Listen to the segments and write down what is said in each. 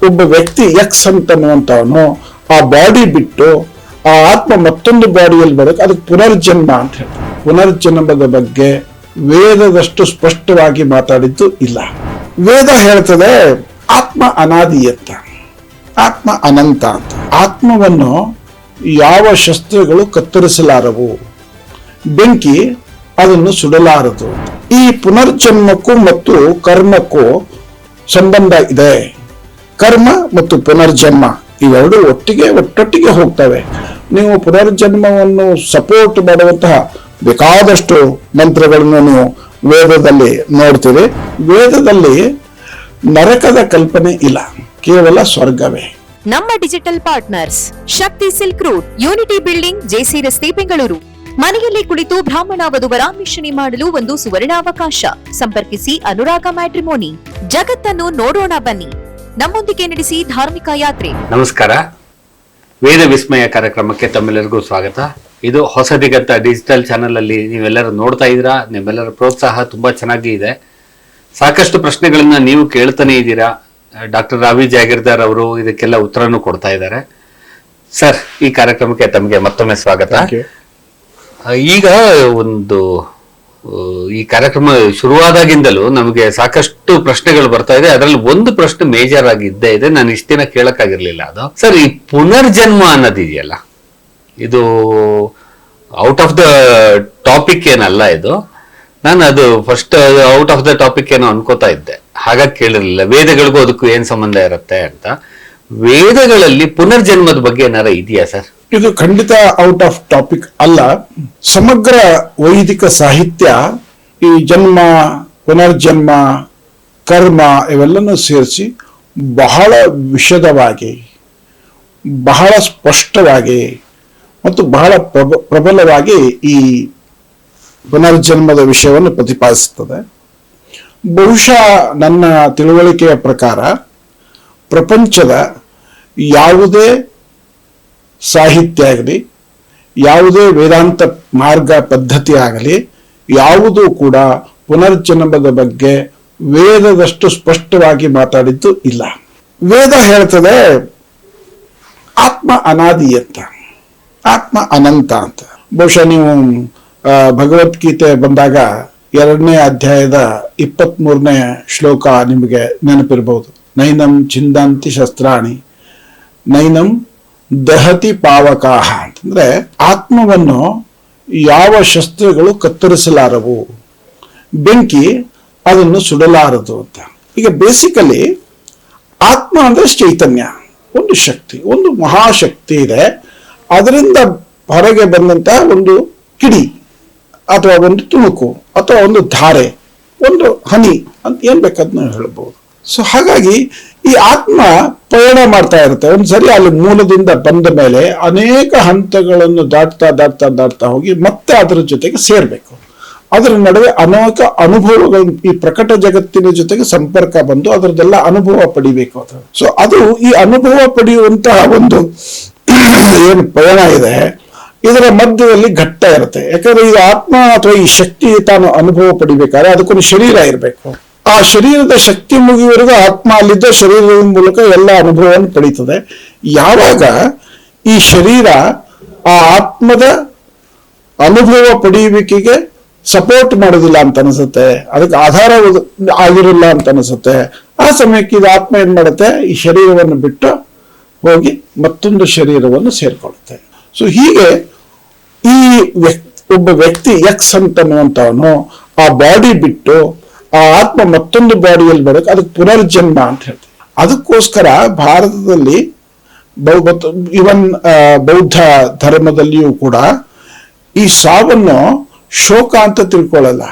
ಒಬ್ಬ ವ್ಯಕ್ತಿ ಎಕ್ಸ್ ಅಂತನ್ನುವಂತವನು ಆ ಬಾಡಿ ಬಿಟ್ಟು ಆ ಆತ್ಮ ಮತ್ತೊಂದು ಬಾಡಿಯಲ್ಲಿ ಬರೋಕೆ ಅದಕ್ಕೆ ಪುನರ್ಜನ್ಮ ಅಂತ ಹೇಳ್ತಾರೆ. ಪುನರ್ಜನ್ಮದ ಬಗ್ಗೆ ವೇದದಷ್ಟು ಸ್ಪಷ್ಟವಾಗಿ ಮಾತಾಡಿದ್ದು ಇಲ್ಲ. ವೇದ ಹೇಳ್ತದೆ ಆತ್ಮ ಅನಾದಿ ಅಂತ, ಆತ್ಮ ಅನಂತ ಅಂತ. ಆತ್ಮವನ್ನು ಯಾವ ಶಸ್ತ್ರಗಳು ಕತ್ತರಿಸಲಾರವು, ಬೆಂಕಿ ಅದನ್ನು ಸುಡಲಾರದು. ಈ ಪುನರ್ಜನ್ಮಕ್ಕೂ ಮತ್ತು ಕರ್ಮಕ್ಕೂ ಸಂಬಂಧ ಇದೆ. ಕರ್ಮ ಮತ್ತು ಪುನರ್ಜನ್ಮ ಇವೆರಡು ಒಟ್ಟೊಟ್ಟಿಗೆ ಹೋಗ್ತವೆ. ನೀವು ಪುನರ್ಜನ್ಮವನ್ನು ಸಪೋರ್ಟ್ ಮಾಡುವಂತಹ ಬೇಕಾದಷ್ಟು ಮಂತ್ರಗಳನ್ನು ನೀವು ವೇದದಲ್ಲಿ ನೋಡ್ತೀರಿ. ವೇದದಲ್ಲಿ ನರಕದ ಕಲ್ಪನೆ ಇಲ್ಲ, ಕೇವಲ ಸ್ವರ್ಗವೇ. ನಮ್ಮ digital partners Shakti silk route, unity building, JC ರಸ್ತೆ, ಬೆಂಗಳೂರು. ಮನೆಯಲ್ಲಿ ಕುಳಿತು ಬ್ರಾಹ್ಮಣ ವಧುವರ ಮಿಶ್ರಣಿ ಮಾಡಲು ಒಂದು ಸುವರ್ಣಾವಕಾಶ. ಸಂಪರ್ಕಿಸಿ ಅನುರಾಗ ಮ್ಯಾಟ್ರಿಮೋನಿ. ಜಗತ್ತನ್ನು ನೋಡೋಣ ಬನ್ನಿ, ನಮ್ಮೊಂದಿಗೆ ನಡೆಸಿ ಧಾರ್ಮಿಕ ಯಾತ್ರೆ. ನಮಸ್ಕಾರ. ವೇದ ವಿಸ್ಮಯ ಕಾರ್ಯಕ್ರಮಕ್ಕೆ ತಮ್ಮೆಲ್ಲರಿಗೂ ಸ್ವಾಗತ. ಇದು ಹೊಸದಿಗಂತ ಡಿಜಿಟಲ್ ಚಾನೆಲ್ ಅಲ್ಲಿ ನೀವೆಲ್ಲರೂ ನೋಡ್ತಾ ಇದ್ದೀರಾ. ನಿಮ್ಮೆಲ್ಲರ ಪ್ರೋತ್ಸಾಹ ತುಂಬಾ ಚೆನ್ನಾಗಿ ಇದೆ. ಸಾಕಷ್ಟು ಪ್ರಶ್ನೆಗಳನ್ನ ನೀವು ಕೇಳ್ತಾನೆ ಇದ್ದೀರಾ. ಡಾಕ್ಟರ್ ರಾವಿ ಜಾಗೀರ್ದಾರ್ ಅವರು ಇದಕ್ಕೆಲ್ಲ ಉತ್ತರನೂ ಕೊಡ್ತಾ ಇದ್ದಾರೆ. ಸರ್, ಈ ಕಾರ್ಯಕ್ರಮಕ್ಕೆ ತಮಗೆ ಮತ್ತೊಮ್ಮೆ ಸ್ವಾಗತ. ಈಗ ಈ ಕಾರ್ಯಕ್ರಮ ಶುರುವಾದಾಗಿಂದಲೂ ನಮಗೆ ಸಾಕಷ್ಟು ಪ್ರಶ್ನೆಗಳು ಬರ್ತಾ ಇದೆ. ಅದರಲ್ಲಿ ಒಂದು ಪ್ರಶ್ನೆ ಮೇಜರ್ ಆಗಿ ಇದ್ದೇ ಇದೆ, ನಾನು ಇಷ್ಟ ದಿನ ಕೇಳಕ್ಕಾಗಿರ್ಲಿಲ್ಲ. ಅದು ಸರ್, ಈ ಪುನರ್ಜನ್ಮ ಅನ್ನೋದಿದೆಯಲ್ಲ, ಇದು ಔಟ್ ಆಫ್ ದ ಟಾಪಿಕ್ ಏನಲ್ಲ. ಇದು ನಾನು ಅದು first out of the topic ಏನೋ ಅನ್ಕೋತಾ ಇದ್ದೆ, ಹಾಗಾಗಿ ಕೇಳಿರ್ಲಿಲ್ಲ. ವೇದಗಳಿಗೂ ಅದಕ್ಕೂ ಏನ್ ಸಂಬಂಧ ಇರುತ್ತೆ ಅಂತ. ವೇದಗಳಲ್ಲಿ ಪುನರ್ಜನ್ಮದ ಬಗ್ಗೆ ಏನಾರ ಇದೆಯಾ ಸರ್? ಇದು ಖಂಡಿತ ಔಟ್ ಆಫ್ ಟಾಪಿಕ್ ಅಲ್ಲ. ಸಮಗ್ರ ವೈದಿಕ ಸಾಹಿತ್ಯ ಈ ಜನ್ಮ, ಪುನರ್ಜನ್ಮ, ಕರ್ಮ ಇವೆಲ್ಲನೂ ಸೇರಿಸಿ ಬಹಳ ವಿಶದವಾಗಿ, ಬಹಳ ಸ್ಪಷ್ಟವಾಗಿ ಮತ್ತು ಬಹಳ ಪ್ರಬಲವಾಗಿ ಈ ಪುನರ್ಜನ್ಮದ ವಿಷಯವನ್ನು ಪ್ರತಿಪಾದಿಸುತ್ತದೆ. ಬಹುಶಃ ನನ್ನ ತಿಳುವಳಿಕೆಯ ಪ್ರಕಾರ ಪ್ರಪಂಚದ ಯಾವುದೇ ಸಾಹಿತ್ಯ ಆಗಲಿ, ಯಾವುದೇ ವೇದಾಂತ ಮಾರ್ಗ ಪದ್ಧತಿ ಆಗಲಿ, ಯಾವುದೂ ಕೂಡ ಪುನರ್ಜನ್ಮದ ಬಗ್ಗೆ ವೇದದಷ್ಟು ಸ್ಪಷ್ಟವಾಗಿ ಮಾತಾಡಿದ್ದು ಇಲ್ಲ. ವೇದ ಹೇಳ್ತದೆ ಆತ್ಮ ಅನಾದಿ ಅಂತ, ಆತ್ಮ ಅನಂತ ಅಂತ. ಬಹುಶಃ ನೀವು ಭಗವದ್ಗೀತೆ ಬಂದಾಗ 2ನೇ ಅಧ್ಯಾಯದ 23ನೇ ಶ್ಲೋಕ ನಿಮಗೆ ನೆನಪಿರಬಹುದು. ನೈನಂ ಚಿಂದಂತಿ ಶಸ್ತ್ರಾಣಿ ನೈನಂ ದಹತಿ ಪಾವಕಾಹ ಅಂತಂದ್ರೆ ಆತ್ಮವನ್ನು ಯಾವ ಶಸ್ತ್ರಗಳು ಕತ್ತರಿಸಲಾರವು, ಬೆಂಕಿ ಅದನ್ನು ಸುಡಲಾರದು ಅಂತ. ಈಗ ಬೇಸಿಕಲಿ ಆತ್ಮ ಅಂದ್ರೆ ಚೈತನ್ಯ, ಒಂದು ಶಕ್ತಿ, ಒಂದು ಮಹಾಶಕ್ತಿ ಇದೆ. ಅದರಿಂದ ಹೊರಗೆ ಬಂದಂತಹ ಒಂದು ಕಿಡಿ ಅಥವಾ ಒಂದು ತುಣುಕು ಅಥವಾ ಒಂದು ಧಾರೆ, ಒಂದು ಹನಿ ಅಂತ ಏನ್ ಬೇಕಾದ್ನ ಹೇಳ್ಬೋದು. ಸೊ ಹಾಗಾಗಿ ಈ ಆತ್ಮ ಪಯಣ ಮಾಡ್ತಾ ಇರುತ್ತೆ. ಒಂದ್ಸರಿ ಅಲ್ಲಿ ಮೂಲದಿಂದ ಬಂದ ಮೇಲೆ ಅನೇಕ ಹಂತಗಳನ್ನು ದಾಟ್ತಾ ಹೋಗಿ ಮತ್ತೆ ಅದರ ಜೊತೆಗೆ ಸೇರ್ಬೇಕು. ಅದರ ನಡುವೆ ಅನೇಕ ಅನುಭವಗಳು, ಈ ಪ್ರಕಟ ಜಗತ್ತಿನ ಜೊತೆಗೆ ಸಂಪರ್ಕ ಬಂದು ಅದರದೆಲ್ಲ ಅನುಭವ ಪಡಿಬೇಕು ಅದು. ಸೊ ಅದು ಈ ಅನುಭವ ಪಡೆಯುವಂತಹ ಒಂದು ಏನು ಪಯಣ ಇದೆ, ಇದರ ಮಧ್ಯದಲ್ಲಿ ಘಟ್ಟ ಇರುತ್ತೆ. ಯಾಕಂದ್ರೆ ಈ ಆತ್ಮ ಅಥವಾ ಈ ಶಕ್ತಿ ತಾನು ಅನುಭವ ಪಡಿಬೇಕಾದ್ರೆ ಅದಕ್ಕೊಂದು ಶರೀರ ಇರಬೇಕು. ಆ ಶರೀರದ ಶಕ್ತಿ ಮುಗಿಯುವವರೆಗೂ ಆತ್ಮ ಅಲ್ಲಿದ್ದ ಶರೀರದ ಮೂಲಕ ಎಲ್ಲ ಅನುಭವವನ್ನು ಪಡೀತದೆ. ಯಾವಾಗ ಈ ಶರೀರ ಆ ಆತ್ಮದ ಅನುಭವ ಪಡೆಯುವಿಕೆಗೆ ಸಪೋರ್ಟ್ ಮಾಡೋದಿಲ್ಲ ಅಂತ ಅನಿಸುತ್ತೆ, ಅದಕ್ಕೆ ಆಧಾರ ಆಗಿರಲ್ಲ ಅಂತ ಅನಿಸುತ್ತೆ, ಆ ಸಮಯಕ್ಕೆ ಇದು ಆತ್ಮ ಏನ್ ಮಾಡುತ್ತೆ, ಈ ಶರೀರವನ್ನು ಬಿಟ್ಟು ಹೋಗಿ ಮತ್ತೊಂದು ಶರೀರವನ್ನು ಸೇರ್ಕೊಳ್ಳುತ್ತೆ. ಸೊ ಹೀಗೆ ಈ ಒಬ್ಬ ವ್ಯಕ್ತಿ ಎಕ್ಸ್ ಅಂತನ್ನುವಂತವನು ಆ ಬಾಡಿ ಬಿಟ್ಟು ಆ ಆತ್ಮ ಮತ್ತೊಂದು ಬಾಡಿಯಲ್ಲಿ ಬರೋಕೆ ಅದಕ್ಕೆ ಪುನರ್ಜನ್ಮ ಅಂತ ಹೇಳ್ತಾರೆ. ಅದಕ್ಕೋಸ್ಕರ ಭಾರತದಲ್ಲಿ ಇವನ್ ಬೌದ್ಧ ಧರ್ಮದಲ್ಲಿಯೂ ಕೂಡ ಈ ಸಾವನ್ನು ಶೋಕ ಅಂತ ತಿಳ್ಕೊಳ್ಳಲ್ಲ.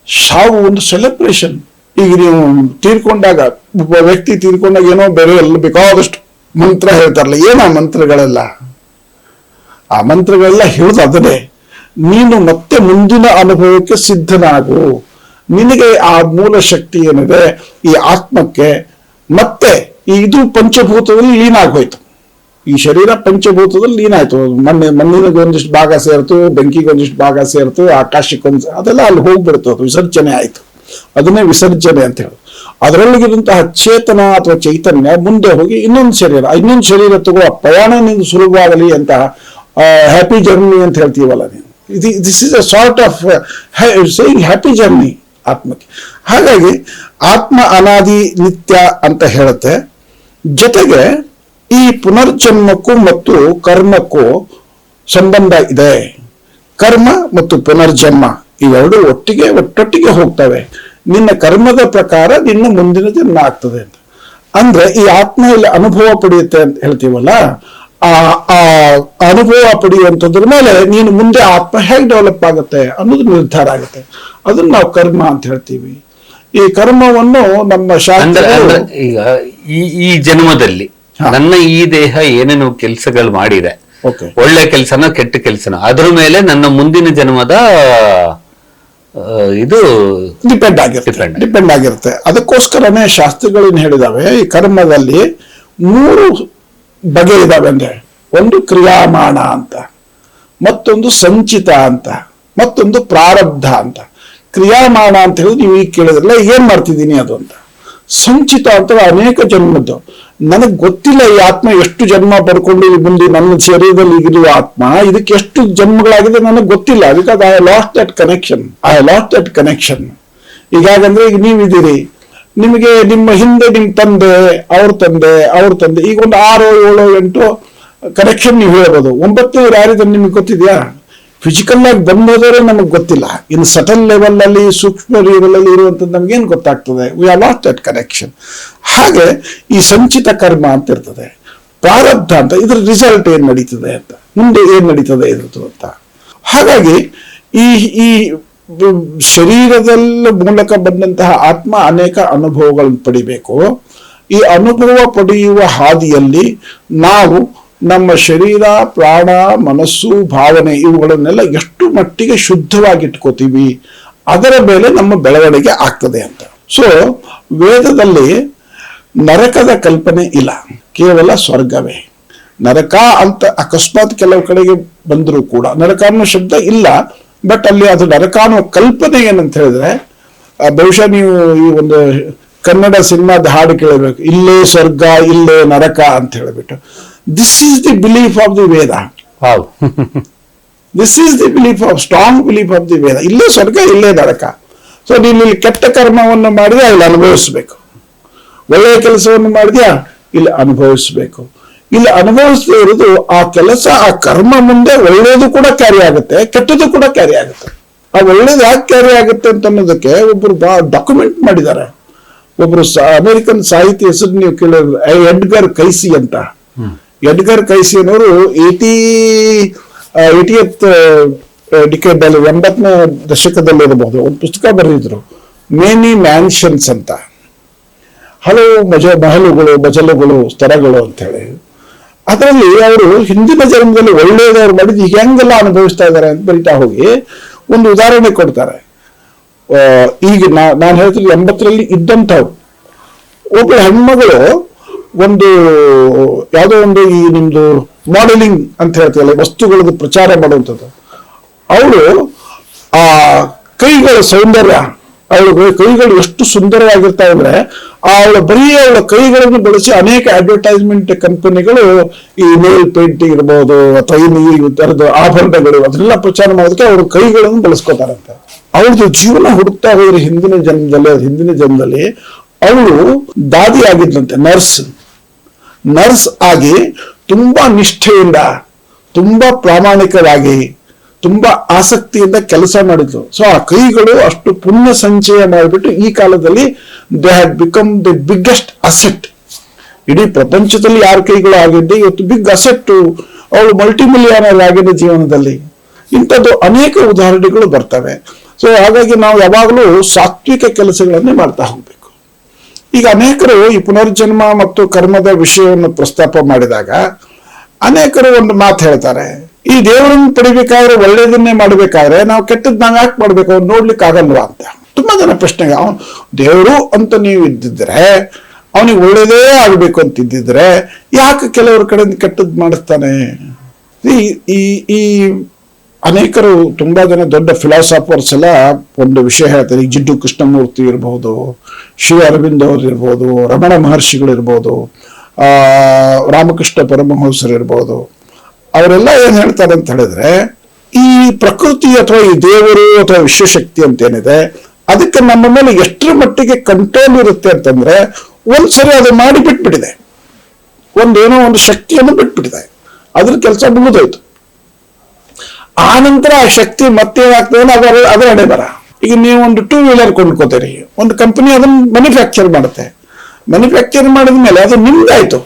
ಸಾವು ಒಂದು ಸೆಲೆಬ್ರೇಷನ್. ಈಗ ನೀವು ತೀರ್ಕೊಂಡಾಗ, ಒಬ್ಬ ವ್ಯಕ್ತಿ ತೀರ್ಕೊಂಡಾಗ ಏನೋ ಬೇರೆ ಎಲ್ಲ ಬೇಕಾದಷ್ಟು ಮಂತ್ರ ಹೇಳ್ತಾರಲ್ಲ, ಏನ ಮಂತ್ರಗಳೆಲ್ಲ, ಆ ಮಂತ್ರಗಳೆಲ್ಲ ಹೇಳುದು ಅದನ್ನೇ, ನೀನು ಮತ್ತೆ ಮುಂದಿನ ಅನುಭವಕ್ಕೆ ಸಿದ್ಧನಾಗು, ನಿನಗೆ ಆ ಮೂಲ ಶಕ್ತಿ ಏನಿದೆ ಈ ಆತ್ಮಕ್ಕೆ ಮತ್ತೆ ಇದು ಪಂಚಭೂತದಲ್ಲಿ ಲೀನ ಆಗೋಯ್ತು. ಈ ಶರೀರ ಪಂಚಭೂತದಲ್ಲಿ ಲೀನ ಆಯ್ತು. ಮಣ್ಣಿಗೆ ಒಂದಿಷ್ಟು ಭಾಗ ಸೇರ್ತು, ಬೆಂಕಿಗೆ ಒಂದಿಷ್ಟು ಭಾಗ ಸೇರ್ತು, ಆಕಾಶಕ್ಕೆ ಅದೆಲ್ಲ ಅಲ್ಲಿ ಹೋಗ್ಬಿಡ್ತು, ಅದು ವಿಸರ್ಜನೆ ಆಯ್ತು. ಅದನ್ನೇ ವಿಸರ್ಜನೆ ಅಂತ ಹೇಳಿ. ಅದರೊಳಗಿರುವಂತಹ ಚೇತನ ಅಥವಾ ಚೈತನ್ಯ ಮುಂದೆ ಹೋಗಿ ಇನ್ನೊಂದು ಶರೀರ ತಗೋ ಪ್ರಯಾಣ ನಿಂದು ಸುಲಭವಾಗಲಿ ಅಂತ ಹ್ಯಾಪಿ ಜರ್ನಿ ಅಂತ ಹೇಳ್ತೀವಲ್ಲ ನೀವು. This is a sort of saying happy journey ಆತ್ಮಕ್ಕೆ. ಹಾಗಾಗಿ ಆತ್ಮ ಅನಾದಿ ನಿತ್ಯ ಅಂತ ಹೇಳುತ್ತೆ. ಜೊತೆಗೆ ಈ ಪುನರ್ಜನ್ಮಕ್ಕೂ ಮತ್ತು ಕರ್ಮಕ್ಕೂ ಸಂಬಂಧ ಇದೆ. ಕರ್ಮ ಮತ್ತು ಪುನರ್ಜನ್ಮ ಇವೆರಡು ಒಟ್ಟೊಟ್ಟಿಗೆ ಹೋಗ್ತವೆ. ನಿನ್ನ ಕರ್ಮದ ಪ್ರಕಾರ ನಿನ್ನ ಮುಂದಿನ ಜನ್ಮ ಆಗ್ತದೆ ಅಂತ. ಅಂದ್ರೆ ಈ ಆತ್ಮ ಇಲ್ಲಿ ಅನುಭವ ಪಡೆಯುತ್ತೆ ಅಂತ ಹೇಳ್ತೀವಲ್ಲ, ಆ ಅನುಭವ ಪಡೆಯುವಂಥದ್ರ ಮೇಲೆ ನೀನು ಮುಂದೆ ಆತ್ಮ ಹೇಗೆ ಡೆವಲಪ್ ಆಗುತ್ತೆ ಅನ್ನೋದು ನಿರ್ಧಾರ ಆಗುತ್ತೆ. ಅದನ್ನ ನಾವು ಕರ್ಮ ಅಂತ ಹೇಳ್ತೀವಿ. ಈ ಕರ್ಮವನ್ನು ನಮ್ಮ ಶಾಸ್ತ್ರ ಈಗ ಈ ಜನ್ಮದಲ್ಲಿ ನನ್ನ ಈ ದೇಹ ಏನೇನು ಕೆಲಸಗಳು ಮಾಡಿದೆ, ಒಳ್ಳೆ ಕೆಲಸನ ಕೆಟ್ಟ ಕೆಲಸನ, ಅದ್ರ ಮೇಲೆ ನನ್ನ ಮುಂದಿನ ಜನ್ಮದ ಇದು ಡಿಪೆಂಡ್ ಆಗಿರುತ್ತೆ. ಅದಕ್ಕೋಸ್ಕರನೇ ಶಾಸ್ತ್ರಗಳೇನು ಹೇಳಿದಾವೆ, ಈ ಕರ್ಮದಲ್ಲಿ 3 ಬಗೆ ಇದಾವೆ. ಅಂದ್ರೆ ಒಂದು ಕ್ರಿಯಾಮಾಣ ಅಂತ, ಮತ್ತೊಂದು ಸಂಚಿತ ಅಂತ, ಮತ್ತೊಂದು ಪ್ರಾರಬ್ಧ ಅಂತ. ಕ್ರಿಯಾಮಾಣ ಅಂತ ಹೇಳಿದ್ರೆ ನೀವು ಈಗ ಕೇಳಿದ್ರಲ್ಲ ಏನ್ ಮಾಡ್ತಿದ್ದೀನಿ ಅದು ಅಂತ. ಸಂಚಿತ ಅಂತ ಅನೇಕ ಜನ್ಮದ್ದು, ನನಗೆ ಗೊತ್ತಿಲ್ಲ ಈ ಆತ್ಮ ಎಷ್ಟು ಜನ್ಮ ಪಡ್ಕೊಂಡು ಮುಂದೆ ನನ್ನ ಶರೀರದಲ್ಲಿ ಈಗಿರುವ ಆತ್ಮ ಇದಕ್ಕೆ ಎಷ್ಟು ಜನ್ಮಗಳಾಗಿದೆ ನನಗೆ ಗೊತ್ತಿಲ್ಲ. Because I lost that connection. ಈಗಾಗಂದ್ರೆ ಈಗ ನೀವಿದ್ದೀರಿ, ನಿಮಗೆ ನಿಮ್ಮ ಹಿಂದೆ ನಿಮ್ಮ ತಂದೆ ಅವ್ರ ತಂದೆ ಈಗ ಒಂದು 6, 7, 8 ಕನೆಕ್ಷನ್ ನೀವು ಹೇಳ್ಬೋದು. 9ನೇ ಯಾರಿದ್ರೆ ನಿಮಗೆ ಗೊತ್ತಿದೆಯಾ? ಫಿಸಿಕಲ್ ಆಗಿ ಬಂದೋದ್ರೆ ನಮಗೆ ಗೊತ್ತಿಲ್ಲ. ಇನ್ನು ಸಟಲ್ ಲೆವೆಲ್ ಅಲ್ಲಿ ಸೂಕ್ಷ್ಮ ಲೆವೆಲ್ ಅಲ್ಲಿ ಇರುವಂತದ್ದು ನಮ್ಗೇನು ಗೊತ್ತಾಗ್ತದೆ? We are last that connection. ಹಾಗೆ ಈ ಸಂಚಿತ ಕರ್ಮ ಅಂತ ಇರ್ತದೆ. ಪ್ರಾರಬ್ಧ ಅಂತ ಇದ್ರ ರಿಸಲ್ಟ್ ಏನ್ ನಡೀತದೆ ಅಂತ, ಮುಂದೆ ಏನ್ ನಡೀತದೆ ಇದ್ರದ್ದು ಅಂತ. ಹಾಗಾಗಿ ಈ ಶರೀರದಲ್ಲಿ ಮೂಲಕ ಬಂದಂತಹ ಆತ್ಮ ಅನೇಕ ಅನುಭವಗಳನ್ನು ಪಡಿಬೇಕು. ಈ ಅನುಭವ ಪಡೆಯುವ ಹಾದಿಯಲ್ಲಿ ನಾವು ನಮ್ಮ ಶರೀರ, ಪ್ರಾಣ, ಮನಸ್ಸು, ಭಾವನೆ ಇವುಗಳನ್ನೆಲ್ಲ ಎಷ್ಟು ಮಟ್ಟಿಗೆ ಶುದ್ಧವಾಗಿಟ್ಕೋತೀವಿ ಅದರ ಮೇಲೆ ನಮ್ಮ ಬೆಳವಣಿಗೆ ಆಗ್ತದೆ ಅಂತ. ಸೊ ವೇದದಲ್ಲಿ ನರಕದ ಕಲ್ಪನೆ ಇಲ್ಲ, ಕೇವಲ ಸ್ವರ್ಗವೇ. ನರಕ ಅಂತ ಅಕಸ್ಮಾತ್ ಕೆಲವು ಕಡೆಗೆ ಬಂದರೂ ಕೂಡ ನರಕ ಅನ್ನೋ ಶಬ್ದ ಇಲ್ಲ. ಬಟ್ ಅಲ್ಲಿ ಅದು ನರಕ ಅನ್ನೋ ಕಲ್ಪನೆ ಏನಂತ ಹೇಳಿದ್ರೆ, ಬಹುಶಃ ನೀವು ಈ ಒಂದು ಕನ್ನಡ ಸಿನಿಮಾದ ಹಾಡು ಕೇಳಬೇಕು, ಇಲ್ಲೇ ಸ್ವರ್ಗ ಇಲ್ಲೇ ನರಕ ಅಂತ ಹೇಳಿಬಿಟ್ಟು. This is the belief of the Veda. This is the belief of strong belief of the Veda. ಇಲ್ಲೇ ಸ್ವರ್ಗ ಇಲ್ಲೇ ನರಕ. ಸೊ ನೀನು ಇಲ್ಲಿ ಕೆಟ್ಟ ಕರ್ಮವನ್ನು ಮಾಡಿದ್ರೆ ಇಲ್ಲಿ ಅನುಭವಿಸ್ಬೇಕು, ಒಳ್ಳೆಯ ಕೆಲಸವನ್ನು ಮಾಡಿದ್ಯಾ ಇಲ್ಲಿ ಅನುಭವಿಸ್ಬೇಕು. ಇಲ್ಲಿ ಅನುಭವಿಸದೇ ಇರೋದು ಆ ಕೆಲಸ, ಆ ಕರ್ಮ ಮುಂದೆ ಒಳ್ಳೆಯದು ಕೂಡ ಕ್ಯಾರಿ ಆಗುತ್ತೆ, ಕೆಟ್ಟದ್ದು ಕೂಡ ಕ್ಯಾರಿ ಆಗುತ್ತೆ. ಆ ಒಳ್ಳೇದು ಯಾಕೆ ಕ್ಯಾರಿ ಆಗುತ್ತೆ ಅಂತ ಅನ್ನೋದಕ್ಕೆ ಒಬ್ರು ಡಾಕ್ಯುಮೆಂಟ್ ಮಾಡಿದ್ದಾರೆ. ಒಬ್ರು ಅಮೆರಿಕನ್ ಸಾಹಿತಿ ಹೆಸರು ನೀವು ಕೇಳಿದ್ರೆ ಎಡ್ಗರ್ ಕೈಸಿ ಅಂತ. ಎಡ್ಗರ್ ಕೈಸಿ ಅನ್ನೋರು 80th ಡಿಕೇಡ್ ಅಲ್ಲಿ 80ನೇ ದಶಕದಲ್ಲಿ ಇರಬಹುದು ಒಂದು ಪುಸ್ತಕ ಬರೆದಿದ್ರು, ಮೇನಿ ಮ್ಯಾನ್ಷನ್ಸ್ ಅಂತ. ಹಲವು ಮಜಲುಗಳು ಸ್ತರಗಳು ಅಂತ ಹೇಳಿ. ಅದರಲ್ಲಿ ಅವರು ಹಿಂದಿನ ಜನ್ಮದಲ್ಲಿ ಒಳ್ಳೆಯದವ್ರು ಮಾಡಿದ್ದು ಈಗ ಹೆಂಗೆಲ್ಲ ಅನುಭವಿಸ್ತಾ ಇದ್ದಾರೆ ಅಂತ ಬರಿತಾ ಹೋಗಿ ಒಂದು ಉದಾಹರಣೆ ಕೊಡ್ತಾರೆ. ಈಗ ನಾನು ಹೇಳ್ತೀನಿ 80ರಲ್ಲಿ ಇದ್ದಂಥವ್ರು ಒಬ್ಬ ಹೆಣ್ಮಗಳು ಒಂದು ಯಾವುದೋ ಒಂದು ಈ ನಿಮ್ದು ಮಾಡೆಲಿಂಗ್ ಅಂತ ಹೇಳ್ತೀವಲ್ಲ, ವಸ್ತುಗಳದ್ದು ಪ್ರಚಾರ ಮಾಡುವಂಥದ್ದು. ಅವಳು ಆ ಕೈಗಳ ಸೌಂದರ್ಯ, ಅವಳ ಕೈಗಳು ಎಷ್ಟು ಸುಂದರವಾಗಿರ್ತಾವೆ ಅಂದ್ರೆ ಅವಳ ಕೈಗಳನ್ನು ಬಳಸಿ ಅನೇಕ ಅಡ್ವರ್ಟೈಸ್ಮೆಂಟ್ ಕಂಪನಿಗಳು ಈ ನೇಲ್ ಪೇಂಟಿಂಗ್ ಇರ್ಬೋದು ಅಥವಾ ಈ ತರದ ಆಭರಣಗಳು ಅದನ್ನೆಲ್ಲ ಪ್ರಚಾರ ಮಾಡೋದಕ್ಕೆ ಅವ್ರ ಕೈಗಳನ್ನು ಬಳಸ್ಕೋತಾರಂತೆ. ಅವಳದು ಜೀವನ ಹುಡುಕ್ತಾ ಹೋದ್ರೆ ಹಿಂದಿನ ಜನ್ಮದಲ್ಲಿ ಅವಳು ದಾದಿ ಆಗಿದ್ದಂತೆ, ನರ್ಸ್ ಆಗಿ ತುಂಬಾ ನಿಷ್ಠೆಯಿಂದ, ತುಂಬಾ ಪ್ರಾಮಾಣಿಕವಾಗಿ, ತುಂಬಾ ಆಸಕ್ತಿಯಿಂದ ಕೆಲಸ ಮಾಡಿದ್ರು. ಸೊ ಆ ಕೈಗಳು ಅಷ್ಟು ಪುಣ್ಯ ಸಂಚಯ ಮಾಡಿಬಿಟ್ಟು ಈ ಕಾಲದಲ್ಲಿ they had become the biggest asset. ಇಡೀ ಪ್ರಪಂಚದಲ್ಲಿ ಯಾರ ಕೈಗಳು ಆಗಿದ್ದೆ ಇವತ್ತು ಬಿಗ್ ಅಸೆಟ್. ಅವಳು ಮಲ್ಟಿಮಿಲಿಯನರ್ ಆಗಿದೆ ಜೀವನದಲ್ಲಿ. ಇಂಥದ್ದು ಅನೇಕ ಉದಾಹರಣೆಗಳು ಬರ್ತವೆ. ಸೊ ಹಾಗಾಗಿ ನಾವು ಯಾವಾಗಲೂ ಸಾತ್ವಿಕ ಕೆಲಸಗಳನ್ನೇ ಮಾಡ್ತಾ ಹೋಗ್ಬೇಕು. ಈಗ ಅನೇಕರು ಈ ಪುನರ್ಜನ್ಮ ಮತ್ತು ಕರ್ಮದ ವಿಷಯವನ್ನು ಪ್ರಸ್ತಾಪ ಮಾಡಿದಾಗ ಅನೇಕರು ಒಂದು ಮಾತು ಹೇಳ್ತಾರೆ, ಈ ದೇವರನ್ನು ಪಡಿಬೇಕಾದ್ರೆ ಒಳ್ಳೇದನ್ನೇ ಮಾಡಬೇಕಾದ್ರೆ ನಾವು ಕೆಟ್ಟದ್ದು ನಾವು ಯಾಕೆ ಮಾಡ್ಬೇಕು, ಅವ್ನು ನೋಡ್ಲಿಕ್ಕೆ ಆಗಲ್ವಾ ಅಂತ. ತುಂಬಾ ಜನ ಪ್ರಶ್ನೆಗೆ, ಅವನು ದೇವರು ಅಂತ ನೀವು ಇದ್ದಿದ್ರೆ ಅವನಿಗೆ ಒಳ್ಳೇದೇ ಆಗ್ಬೇಕು ಅಂತಿದ್ದಿದ್ರೆ ಯಾಕೆ ಕೆಲವ್ರ ಕಡೆಯಿಂದ ಕೆಟ್ಟದ್ದು ಮಾಡಿಸ್ತಾನೆ? ಈ ಅನೇಕರು ತುಂಬಾ ಜನ ದೊಡ್ಡ ಫಿಲಾಸಫರ್ಸ್ ಎಲ್ಲ ಒಂದು ವಿಷಯ ಹೇಳ್ತಾರೆ. ಈಗ ಜಿಡ್ಡು ಕೃಷ್ಣಮೂರ್ತಿ ಇರ್ಬೋದು, ಶ್ರೀ ಅರವಿಂದ್ ಅವರು ಇರ್ಬೋದು, ರಮಣ ಮಹರ್ಷಿಗಳು ಇರ್ಬೋದು, ರಾಮಕೃಷ್ಣ ಪರಮಹಂಸರು ಇರ್ಬೋದು. ಅವರೆಲ್ಲ ಏನ್ ಹೇಳ್ತಾರೆ ಅಂತ ಹೇಳಿದ್ರೆ, ಈ ಪ್ರಕೃತಿ ಅಥವಾ ಈ ದೇವರು ಅಥವಾ ವಿಶ್ವಶಕ್ತಿ ಅಂತ ಏನಿದೆ, ಅದಕ್ಕೆ ನಮ್ಮ ಮೇಲೆ ಎಷ್ಟರ ಮಟ್ಟಿಗೆ ಕಂಟ್ರೋಲ್ ಇರುತ್ತೆ ಅಂತಂದ್ರೆ, ಒಂದ್ಸರಿ ಅದು ಮಾಡಿ ಬಿಟ್ಬಿಟ್ಟಿದೆ, ಒಂದೇನೋ ಒಂದು ಶಕ್ತಿಯನ್ನು ಬಿಟ್ಬಿಟ್ಟಿದೆ, ಅದ್ರ ಕೆಲಸ ಮುಗಿದೋಯ್ತು. ಆ ನಂತರ ಆ ಶಕ್ತಿ ಮತ್ತೇನಾಗ್ತದೆ ಅದರ ಹಣೆ ಬರ. ಈಗ ನೀವು ಒಂದು 2 ವೀಲರ್ ಕೊಂಡ್ಕೋತೀರಿ, ಒಂದು ಕಂಪನಿ ಅದನ್ನ ಮ್ಯಾನುಫ್ಯಾಕ್ಚರ್ ಮಾಡುತ್ತೆ. ಮ್ಯಾನುಫ್ಯಾಕ್ಚರ್ ಮಾಡಿದ್ಮೇಲೆ ಅದು ನಿಮ್ದಾಯ್ತು.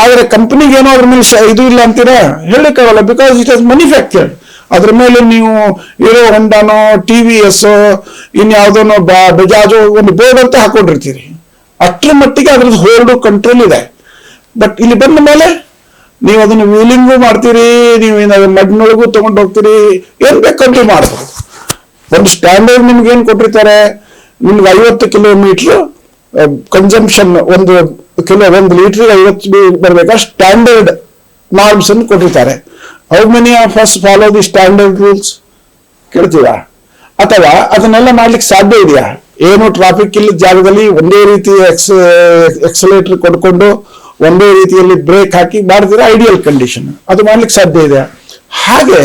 ಆದ್ರೆ ಕಂಪನಿಗೆ ಏನೋ ಅದ್ರ ಮೇಲೆ ಇದು ಇಲ್ಲ ಅಂತೀರಾ, ಹೇಳಿಕ್ಕಾಗಲ್ಲ. Because it has manufactured. ಅದ್ರ ಮೇಲೆ ನೀವು ಹೀರೋ ಹೊಂಡಾನೋ TVS ಇನ್ಯಾವುದೋ ಬಜಾಜೋ ಒಂದು ಬೋರ್ಡ್ ಅಂತ ಹಾಕೊಂಡಿರ್ತೀರಿ. ಅಷ್ಟರ ಮಟ್ಟಿಗೆ ಅದ್ರದ್ದು ಹೋಲ್ಡು ಕಂಟ್ರೋಲ್ ಇದೆ. ಬಟ್ ಇಲ್ಲಿ ಬಂದ ಮೇಲೆ ನೀವು ಅದನ್ನು ವೀಲಿಂಗು ಮಾಡ್ತೀರಿ, ನೀವು ಮಡ್ನೊಳಗೂ ತಗೊಂಡು ಹೋಗ್ತೀರಿ, ಏನ್ ಬೇಕಂತೂ ಮಾಡ್ಬೋದು. ಒಂದು ಸ್ಟ್ಯಾಂಡರ್ಡ್ ನಿಮ್ಗೆ ಏನ್ ಕೊಟ್ಟಿರ್ತಾರೆ, ನಿಮ್ಗೆ 50 ಕಿಲೋಮೀಟರ್ ಕನ್ಸಂಪ್ಷನ್, ಒಂದು ಲೀಟರ್ 50 ಬರ್ಬೇಕಾ ಸ್ಟ್ಯಾಂಡರ್ಡ್ ನಾರ್ಮ್ಸ್ ಅನ್ನು ಕೊಟ್ಟಿರ್ತಾರೆ. How many of us follow the standard rules ಕೇಳ್ತೀರಾ? ಅಥವಾ ಅದನ್ನೆಲ್ಲ ಮಾಡ್ಲಿಕ್ಕೆ ಸಾಧ್ಯ ಇದೆಯಾ? ಏನು ಟ್ರಾಫಿಕ್ ಇಲ್ಲದ ಜಾಗದಲ್ಲಿ ಒಂದೇ ರೀತಿ ಎಕ್ಸಲೇಟರ್ ಕೊಡ್ಕೊಂಡು ಒಂದೇ ರೀತಿಯಲ್ಲಿ ಬ್ರೇಕ್ ಹಾಕಿ ಮಾಡಿದ್ರೆ ಐಡಿಯಲ್ ಕಂಡೀಷನ್, ಅದು ಮಾಡ್ಲಿಕ್ಕೆ ಸಾಧ್ಯ ಇದೆ. ಹಾಗೆ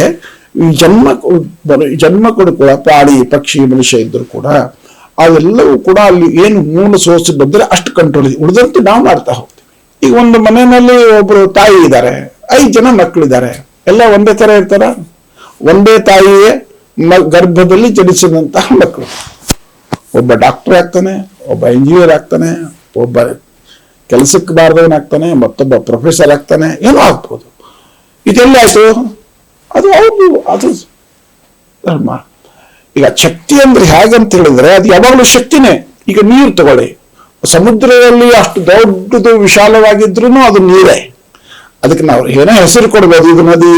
ಜನ್ಮ ಕೊಡುವ ಪ್ರಾಣಿ, ಪಕ್ಷಿ, ಮನುಷ್ಯ ಇದ್ರೂ ಕೂಡ ಅವೆಲ್ಲವೂ ಕೂಡ ಅಲ್ಲಿ ಏನು ಮೂಲ ಸೋರ್ಸ್ ಬಂದ್ರೆ ಅಷ್ಟು ಕಂಟ್ರೋಲ್ ಇದೆ. ಉಳಿದಂತೆ ನಾವು ಮಾಡ್ತಾ ಹೋಗ್ತೀವಿ. ಈಗ ಒಂದು ಮನೆಯಲ್ಲಿ ಒಬ್ರು ತಾಯಿ ಇದ್ದಾರೆ, 5 ಜನ ಮಕ್ಕಳಿದ್ದಾರೆ, ಎಲ್ಲ ಒಂದೇ ತರ ಇರ್ತಾರ? ಒಂದೇ ತಾಯಿಯೇ ಗರ್ಭದಲ್ಲಿ ಜನಿಸಿದಂತಹ ಮಕ್ಕಳು. ಒಬ್ಬ ಡಾಕ್ಟರ್ ಆಗ್ತಾನೆ, ಒಬ್ಬ ಇಂಜಿನಿಯರ್ ಆಗ್ತಾನೆ, ಒಬ್ಬ ಕೆಲಸಕ್ಕೆ ಬಾರದವನಾಗ್ತಾನೆ, ಮತ್ತೊಬ್ಬ ಪ್ರೊಫೆಸರ್ ಆಗ್ತಾನೆ, ಏನೋ ಆಗ್ಬೋದು. ಇದೆಲ್ಲ ಆಯ್ತು, ಅದು ಧರ್ಮ. ಈಗ ಶಕ್ತಿ ಅಂದ್ರೆ ಹೇಗಂತ ಹೇಳಿದ್ರೆ, ಅದು ಯಾವಾಗಲೂ ಶಕ್ತಿನೇ. ಈಗ ನೀರು ತಗೊಳ್ಳಿ, ಸಮುದ್ರದಲ್ಲಿ ಅಷ್ಟು ದೊಡ್ಡದು ವಿಶಾಲವಾಗಿದ್ರು ಅದು ನೀರೇ. ಅದಕ್ಕೆ ನಾವು ಏನೋ ಹೆಸರು ಕೊಡ್ಬೋದು, ಇದು ನದಿ,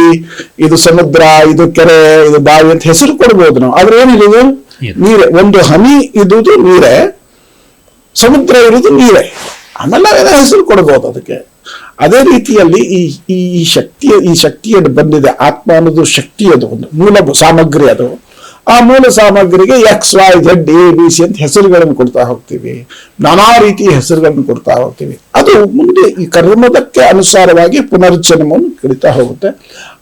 ಇದು ಸಮುದ್ರ, ಇದು ಕೆರೆ, ಇದು ಬಾವಿ ಅಂತ ಹೆಸರು ಕೊಡ್ಬೋದು ನಾವು. ಆದ್ರೆ ಏನಿಲ್ಲ, ಇದು ನೀರೇ. ಒಂದು ಹನಿ ಇದುದು ನೀರೇ, ಸಮುದ್ರ ಇರುವುದು ನೀರೇ. ಆಮೇಲೆ ನಾವೇನೋ ಹೆಸರು ಕೊಡ್ಬೋದು ಅದಕ್ಕೆ. ಅದೇ ರೀತಿಯಲ್ಲಿ ಈ ಶಕ್ತಿಯನ್ನು ಬಂದಿದೆ. ಆತ್ಮ ಅನ್ನೋದು ಶಕ್ತಿ, ಅದು ಒಂದು ಮೂಲ ಸಾಮಗ್ರಿ. ಅದು ಆ ಮೂಲ ಸಾಮಗ್ರಿಗೆ XYZ ABC ಅಂತ ಹೆಸರುಗಳನ್ನು ಕೊಡ್ತಾ ಹೋಗ್ತೀವಿ, ನಾನಾ ರೀತಿಯ ಹೆಸರುಗಳನ್ನು ಕೊಡ್ತಾ ಹೋಗ್ತೀವಿ. ಅದು ಮುಂದೆ ಈ ಕರ್ಮದಕ್ಕೆ ಅನುಸಾರವಾಗಿ ಪುನರ್ಜನ್ಮವನ್ನು ಕಡಿತಾ ಹೋಗುತ್ತೆ.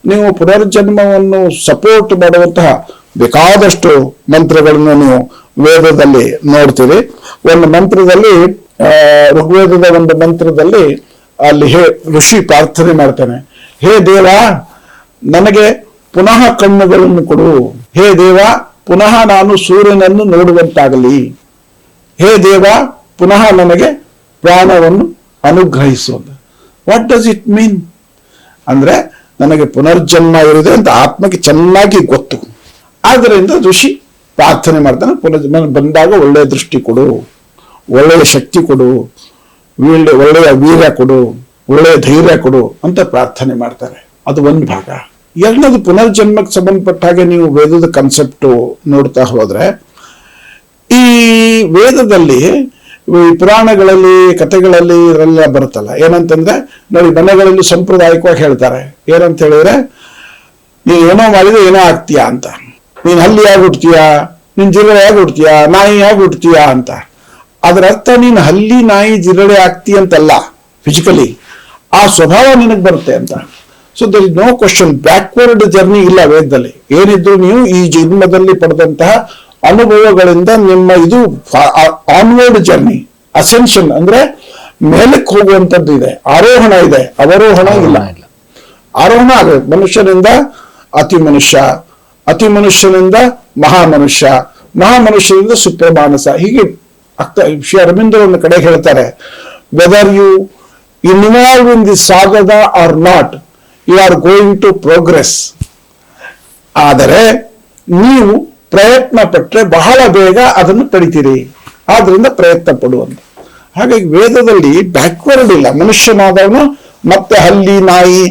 ನೀವು ಪುನರ್ಜನ್ಮವನ್ನು ಸಪೋರ್ಟ್ ಮಾಡುವಂತಹ ಬೇಕಾದಷ್ಟು ಮಂತ್ರಗಳನ್ನು ನೀವು ವೇದದಲ್ಲಿ ನೋಡ್ತೀರಿ. ಒಂದು ಮಂತ್ರದಲ್ಲಿ, ಋಗ್ವೇದದ ಒಂದು ಮಂತ್ರದಲ್ಲಿ ಅಲ್ಲಿ ಋಷಿ ಪ್ರಾರ್ಥನೆ ಮಾಡ್ತಾನೆ, ಹೇ ದೇವ ನನಗೆ ಪುನಃ ಕಣ್ಣುಗಳನ್ನು ಕೊಡು, ಹೇ ದೇವ ಪುನಃ ನಾನು ಸೂರ್ಯನನ್ನು ನೋಡುವಂತಾಗಲಿ, ಹೇ ದೇವ ಪುನಃ ನನಗೆ ಪ್ರಾಣವನ್ನು ಅನುಗ್ರಹಿಸು. ವಾಟ್ ಡಸ್ ಇಟ್ ಮೀನ್ ಅಂದ್ರೆ, ನನಗೆ ಪುನರ್ಜನ್ಮ ಇರುವುದು ಅಂತ ಆತ್ಮಕ್ಕೆ ಚೆನ್ನಾಗಿ ಗೊತ್ತು. ಆದ್ದರಿಂದ ಋಷಿ ಪ್ರಾರ್ಥನೆ ಮಾಡ್ತಾನೆ, ಪುನರ್ಜನ್ಮ ಬಂದಾಗ ಒಳ್ಳೆಯ ದೃಷ್ಟಿ ಕೊಡು, ಒಳ್ಳೆಯ ಶಕ್ತಿ ಕೊಡು, ಒಳ್ಳೆಯ ವೀರ್ಯ ಕೊಡು, ಒಳ್ಳೆಯ ಧೈರ್ಯ ಕೊಡು ಅಂತ ಪ್ರಾರ್ಥನೆ ಮಾಡ್ತಾರೆ. ಅದು ಒಂದು ಭಾಗ. ಎರಡನೇದು, ಪುನರ್ಜನ್ಮಕ್ಕೆ ಸಂಬಂಧಪಟ್ಟ ಹಾಗೆ ನೀವು ವೇದದ ಕಾನ್ಸೆಪ್ಟ್ ನೋಡ್ತಾ ಹೋದ್ರೆ, ಈ ವೇದದಲ್ಲಿ ಪುರಾಣಗಳಲ್ಲಿ ಕಥೆಗಳಲ್ಲಿ ಇವೆಲ್ಲ ಬರುತ್ತಲ್ಲ, ಏನಂತಂದ್ರೆ ನೋಡಿ, ಮನೆಗಳಲ್ಲಿ ಸಾಂಪ್ರದಾಯಿಕವಾಗಿ ಹೇಳ್ತಾರೆ, ಏನಂತ ಹೇಳಿದ್ರೆ, ನೀನ್ ಏನೋ ಮಾಡಿದ್ರೆ ಏನೋ ಆಗ್ತೀಯಾ ಅಂತ. ನೀನ್ ಹಲ್ಲಿ ಆಗಿ ಹುಡ್ತೀಯಾ, ನೀನ್ ಜಿರಳೆ ಆಗಿ ಹುಡ್ತೀಯಾ, ನಾಯಿ ಆಗಿ ಹುಡ್ತೀಯಾ ಅಂತ. ಅದರ ಅರ್ಥ ನೀನು ಹಲ್ಲಿ, ನಾಯಿ, ಜಿರಳೆ ಆಗ್ತೀಯಂತಲ್ಲ ಫಿಸಿಕಲಿ, ಆ ಸ್ವಭಾವ ನಿನಗೆ ಬರುತ್ತೆ ಅಂತ. So there is no question, backward journey ಇಲ್ಲ ವೇದದಲ್ಲಿ. ಏನಿದ್ರು ನೀವು ಈ ಜನ್ಮದಲ್ಲಿ ಪಡೆದಂತಹ ಅನುಭವಗಳಿಂದ ನಿಮ್ಮ ಇದು ಆನ್ವರ್ಡ್ ಜರ್ನಿ, ಅಸೆನ್ಷನ್ ಅಂದ್ರೆ ಮೇಲಕ್ಕೆ ಹೋಗುವಂತದ್ದು ಇದೆ, ಆರೋಹಣ ಇದೆ, ಅವರೋಹಣ ಇಲ್ಲ. ಆರೋಹಣ ಆಗಬೇಕು. ಮನುಷ್ಯನಿಂದ ಅತಿ ಮನುಷ್ಯ, ಅತಿ ಮನುಷ್ಯನಿಂದ ಮಹಾಮನುಷ್ಯ, ಮಹಾಮನುಷ್ಯನಿಂದ ಸುಪ್ರಮಾನಸ. ಹೀಗೆ ಶ್ರೀ ಅರವಿಂದ ಒಂದು ಕಡೆ ಹೇಳ್ತಾರೆ, whether you involve in the ಸಾಗದ or not, you are going to progress. ಆದರೆ ನೀವು ಪ್ರಯತ್ನ ಪಟ್ಟರೆ ಬಹಳ ಬೇಗ ಅದನ್ನು ಪಡಿತೀರಿ, ಆದ್ರಿಂದ ಪ್ರಯತ್ನ ಪಡುವಂತ. ಹಾಗಾಗಿ ವೇದದಲ್ಲಿ ಬ್ಯಾಕ್ವರ್ಡ್ ಇಲ್ಲ. ಮನುಷ್ಯನಾದವನು ಮತ್ತೆ ಹಲ್ಲಿ, ನಾಯಿ,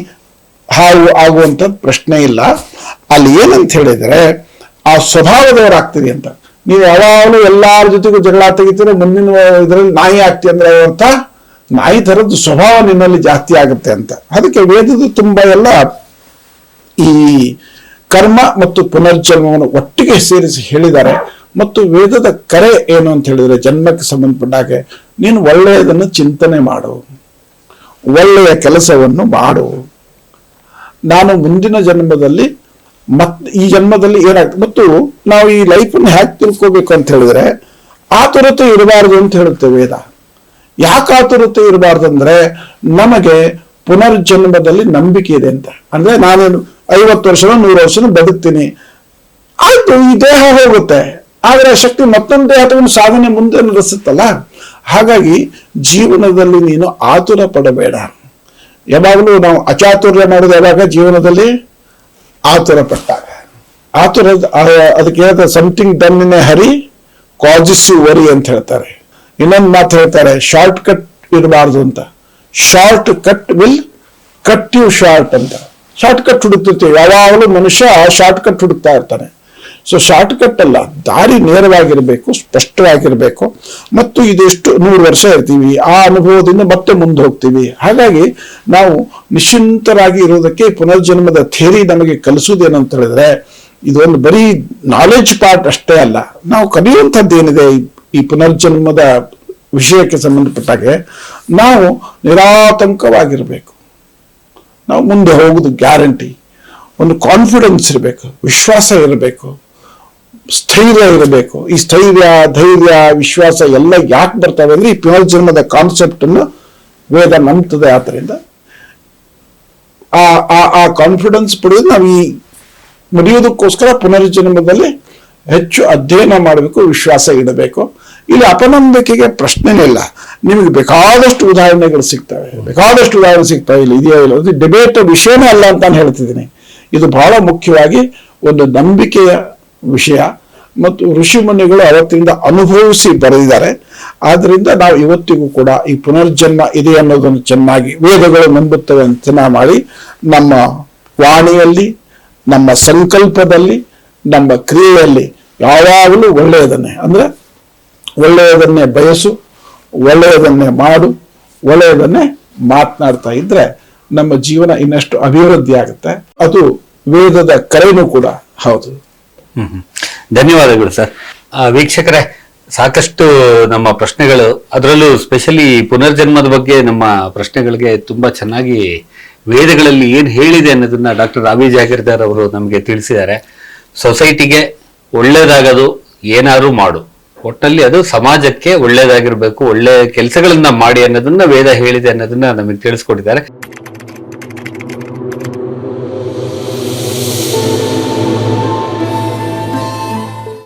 ಹಾವು ಆಗುವಂತ ಪ್ರಶ್ನೆ ಇಲ್ಲ. ಅಲ್ಲಿ ಏನಂತ ಹೇಳಿದ್ರೆ, ಆ ಸ್ವಭಾವದವರಾಗ್ತೀರಿ ಅಂತ. ನೀವು ಯಾವಾಗಲೂ ಎಲ್ಲಾರ ಜೊತೆಗೂ ಜಗಳ ತೆಗಿತೀರ, ಮುಂದಿನ ಇದರಲ್ಲಿ ನಾಯಿ ಆಗ್ತಿ ಅಂದ್ರೆ ಅರ್ಥ ನಾಯಿ ತರದ್ದು ಸ್ವಭಾವ ನಿನ್ನಲ್ಲಿ ಜಾಸ್ತಿ ಆಗುತ್ತೆ ಅಂತ. ಅದಕ್ಕೆ ವೇದದ ತುಂಬಾ ಎಲ್ಲ ಈ ಕರ್ಮ ಮತ್ತು ಪುನರ್ಜನ್ಮವನ್ನು ಒಟ್ಟಿಗೆ ಸೇರಿಸಿ ಹೇಳಿದ್ದಾರೆ. ಮತ್ತು ವೇದದ ಕರೆ ಏನು ಅಂತ ಹೇಳಿದ್ರೆ, ಜನ್ಮಕ್ಕೆ ಸಂಬಂಧಪಟ್ಟಾಗೆ ನೀನು ಒಳ್ಳೆಯದನ್ನು ಚಿಂತನೆ ಮಾಡು, ಒಳ್ಳೆಯ ಕೆಲಸವನ್ನು ಮಾಡು. ನಾನು ಮುಂದಿನ ಜನ್ಮದಲ್ಲಿ ಈ ಜನ್ಮದಲ್ಲಿ ಏನಾಗ್ತದೆ, ಮತ್ತು ನಾವು ಈ ಲೈಫನ್ನು ಹ್ಯಾಕ್ ತಿಳ್ಕೋಬೇಕು ಅಂತ ಹೇಳಿದ್ರೆ ಆತುರತೆ ಇರಬಾರದು ಅಂತ ಹೇಳುತ್ತೆ ವೇದ. ಯಾಕೆ ಆತುರತೆ ಇರಬಾರ್ದು ಅಂದ್ರೆ, ನಮಗೆ ಪುನರ್ಜನ್ಮದಲ್ಲಿ ನಂಬಿಕೆ ಇದೆ ಅಂತ. ಅಂದ್ರೆ ನಾನೇನು 50 ವರ್ಷನೋ 100 ವರ್ಷನೋ ಬದುಕ್ತೀನಿ, ಆಯ್ತು ಈ ದೇಹ ಹೋಗುತ್ತೆ, ಆದ್ರೆ ಶಕ್ತಿ ಮತ್ತೊಂದು ದೇಹ ತಗೊಂಡು ಸಾಧನೆ ಮುಂದೆ ನಡೆಸುತ್ತಲ್ಲ. ಹಾಗಾಗಿ ಜೀವನದಲ್ಲಿ ನೀನು ಆತುರ ಪಡಬೇಡ. ಯಾವಾಗಲೂ ನಾವು ಅಚಾತುರ್ಯ ಮಾಡೋದು ಯಾವಾಗ? ಜೀವನದಲ್ಲಿ ಆತುರ ಪಟ್ಟಾಗ. ಅದಕ್ಕೆ ಹೇಳ್ತಾರೆ, something done in a hurry causes you worry ಅಂತ ಹೇಳ್ತಾರೆ. ಇನ್ನೊಂದು ಮಾತು ಹೇಳ್ತಾರೆ, ಶಾರ್ಟ್ ಕಟ್ ಇರಬಾರ್ದು ಅಂತ. Shortcut will cut you short ಅಂತ. ಶಾರ್ಟ್ ಕಟ್ ಹುಡುಕ್ತಿರ್ತೀವಿ, ಯಾವಾಗಲೂ ಮನುಷ್ಯ ಶಾರ್ಟ್ ಕಟ್ ಹುಡುಕ್ತಾ ಇರ್ತಾನೆ. ಸೊ ಶಾರ್ಟ್ ಕಟ್ ಅಲ್ಲ, ದಾರಿ ನೇರವಾಗಿರ್ಬೇಕು, ಸ್ಪಷ್ಟವಾಗಿರ್ಬೇಕು. ಮತ್ತು ಇದೆಷ್ಟು 100 ವರ್ಷ ಇರ್ತೀವಿ, ಆ ಅನುಭವದಿಂದ ಮತ್ತೆ ಮುಂದೆ ಹೋಗ್ತೀವಿ. ಹಾಗಾಗಿ ನಾವು ನಿಶ್ಚಿಂತರಾಗಿ ಇರೋದಕ್ಕೆ ಪುನರ್ಜನ್ಮದ ಥಿಯರಿ ನಮಗೆ ಕಲಿಸುವುದೇನಂತ ಹೇಳಿದ್ರೆ, ಇದೊಂದು ಬರೀ ನಾಲೆಡ್ಜ್ ಪಾರ್ಟ್ ಅಷ್ಟೇ ಅಲ್ಲ, ನಾವು ಕಲಿಯುವಂಥದ್ದು ಏನಿದೆ ಈ ಪುನರ್ಜನ್ಮದ ವಿಷಯಕ್ಕೆ ಸಂಬಂಧಪಟ್ಟಾಗೆ ನಾವು ನಿರಾತಂಕವಾಗಿರಬೇಕು. ನಾವು ಮುಂದೆ ಹೋಗುದು ಗ್ಯಾರಂಟಿ. ಒಂದು ಕಾನ್ಫಿಡೆನ್ಸ್ ಇರಬೇಕು, ವಿಶ್ವಾಸ ಇರಬೇಕು, ಸ್ಥೈರ್ಯ ಇರಬೇಕು. ಈ ಸ್ಥೈರ್ಯ, ಧೈರ್ಯ, ವಿಶ್ವಾಸ ಎಲ್ಲ ಯಾಕೆ ಬರ್ತವೆ ಅಂದ್ರೆ, ಈ ಪುನರ್ಜನ್ಮದ ಕಾನ್ಸೆಪ್ಟ್ ಅನ್ನು ವೇದ ನಂಬ್ತದೆ. ಆದ್ದರಿಂದ ಆ ಕಾನ್ಫಿಡೆನ್ಸ್ ಪಡೆಯೋದು ನಾವು ಈ ಮುಡಿಯೋದಕ್ಕೋಸ್ಕರ ಪುನರ್ಜನ್ಮದಲ್ಲಿ ಹೆಚ್ಚು ಅಧ್ಯಯನ ಮಾಡಬೇಕು, ವಿಶ್ವಾಸ ಇಡಬೇಕು. ಇಲ್ಲಿ ಅಪನಂಬಿಕೆಗೆ ಪ್ರಶ್ನೆನೇ ಇಲ್ಲ. ನಿಮಗೆ ಬೇಕಾದಷ್ಟು ಉದಾಹರಣೆಗಳು ಸಿಗ್ತವೆ, ಇಲ್ಲಿ ಇದೆಯೋ ಇಲ್ಲ, ಅದು ಡಿಬೇಟ್ ವಿಷಯನೇ ಅಲ್ಲ ಅಂತ ನಾನು ಹೇಳ್ತಿದ್ದೀನಿ. ಇದು ಬಹಳ ಮುಖ್ಯವಾಗಿ ಒಂದು ನಂಬಿಕೆಯ ವಿಷಯ. ಮತ್ತು ಋಷಿ ಮುನಿಗಳು ಅವತ್ತಿಂದ ಅನುಭವಿಸಿ ಬರೆದಿದ್ದಾರೆ. ಆದ್ರಿಂದ ನಾವು ಇವತ್ತಿಗೂ ಕೂಡ ಈ ಪುನರ್ಜನ್ಮ ಇದೆ ಅನ್ನೋದನ್ನು ಚೆನ್ನಾಗಿ ವೇದಗಳು ನಂಬುತ್ತವೆ ಅಂತ ಚೆನ್ನಾಗಿ ಮಾಡಿ, ನಮ್ಮ ವಾಣಿಯಲ್ಲಿ, ನಮ್ಮ ಸಂಕಲ್ಪದಲ್ಲಿ, ನಮ್ಮ ಕ್ರಿಯೆಯಲ್ಲಿ ಯಾವಾಗಲೂ ಒಳ್ಳೆಯದನ್ನೇ ಅಂದ್ರೆ ಒಳ್ಳೆಯದನ್ನೇ ಬಯಸು, ಒಳ್ಳೆಯದನ್ನೇ ಮಾಡು, ಒಳ್ಳೆಯದನ್ನೇ ಮಾತನಾಡ್ತಾ ಇದ್ರೆ ನಮ್ಮ ಜೀವನ ಇನ್ನಷ್ಟು ಅಭಿವೃದ್ಧಿ ಆಗುತ್ತೆ. ಅದು ವೇದದ ಕರೆನೂ ಕೂಡ ಹೌದು. ಧನ್ಯವಾದಗಳು ಸರ್. ವೀಕ್ಷಕರೇ, ಸಾಕಷ್ಟು ನಮ್ಮ ಪ್ರಶ್ನೆಗಳು, ಅದರಲ್ಲೂ ಸ್ಪೆಷಲಿ ಪುನರ್ಜನ್ಮದ ಬಗ್ಗೆ ನಮ್ಮ ಪ್ರಶ್ನೆಗಳಿಗೆ ತುಂಬಾ ಚೆನ್ನಾಗಿ ವೇದಗಳಲ್ಲಿ ಏನ್ ಹೇಳಿದೆ ಅನ್ನೋದನ್ನ ಡಾಕ್ಟರ್ ರಾವಿ ಜಾಗೀರ್ದಾರ್ ಅವರು ನಮಗೆ ತಿಳಿಸಿದ್ದಾರೆ. ಸೊಸೈಟಿಗೆ ಒಳ್ಳೇದಾಗದು ಏನಾದ್ರು ಮಾಡು, ಒಟ್ಟಲ್ಲಿ ಅದು ಸಮಾಜಕ್ಕೆ ಒಳ್ಳೇದಾಗಿರ್ಬೇಕು, ಒಳ್ಳೆ ಕೆಲಸಗಳನ್ನ ಮಾಡಿ ಅನ್ನೋದನ್ನ ವೇದ ಹೇಳಿದೆ ಅನ್ನೋದನ್ನ ನಮಗೆ ತಿಳಿಸ್ಕೊಟ್ಟಿದ್ದಾರೆ.